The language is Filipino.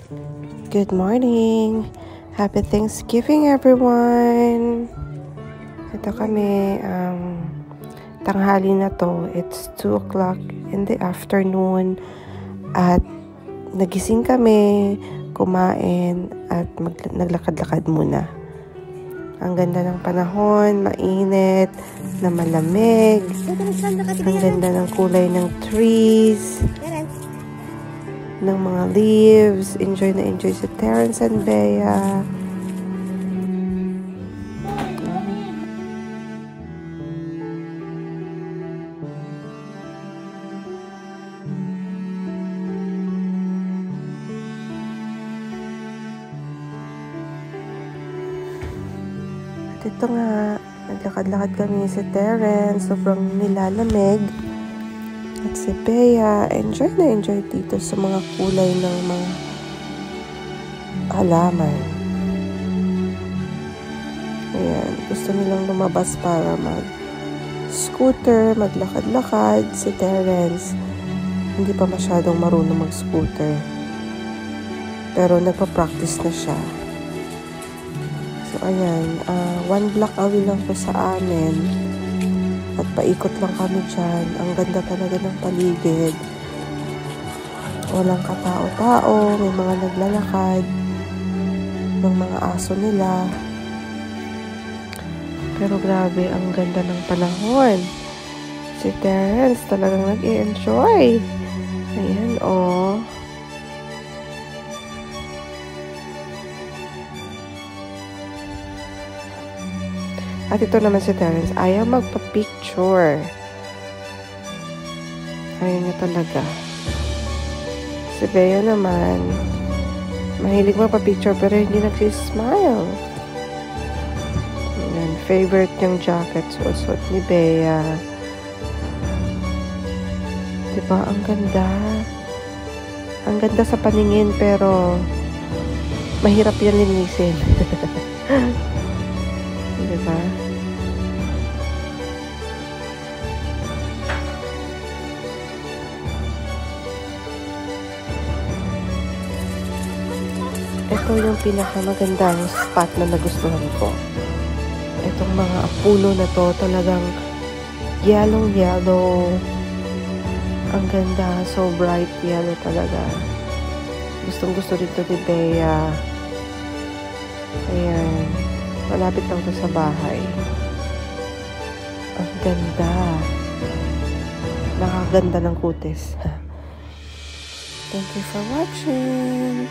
Good morning! Happy Thanksgiving, everyone! Ito kami, tanghali na to. It's 2 o'clock in the afternoon at nagising kami, kumain at naglakad-lakad muna. Ang ganda ng panahon, mainit, na malamig. Ang ganda ng kulay ng trees, ng mga leaves. Enjoy na enjoy si Terrence and Bea. At ito nga, naglakad-lakad kami si Terrence, sobrang nilalamig. At si Bea, enjoy na enjoy dito sa mga kulay ng mga halaman. Ayan, gusto nilang lumabas para mag-scooter, maglakad-lakad. Si Terrence, hindi pa masyadong marunong mag-scooter. Pero nagpa-practice na siya. So, ayan, 1 block away lang po sa amin. At paikot lang kami dyan. Ang ganda talaga ng paligid. Walang katao-tao. May mga naglalakad. Ng mga aso nila. Pero grabe, ang ganda ng panahon. Si Terrence talagang nag-i-enjoy. Ayan, oh. At ito naman si Terrence, ayaw magpa-picture. Ayaw niya talaga. Si Bea naman, mahilig magpa-picture pero hindi nagsismile. Ayan, favorite yung jacket suot ni Bea. Diba? Ang ganda. Ang ganda sa paningin pero mahirap yan linisin. Diba? Ito yung pinakamagandang spot na nagustuhan ko. Itong mga puno na to talagang yellow. Ang ganda, so bright yellow talaga. Gustong-gusto dito ni Bea. Ayan. Malapit lang to sa bahay. Ang ganda. Nakakaganda ng kutis. Thank you for watching.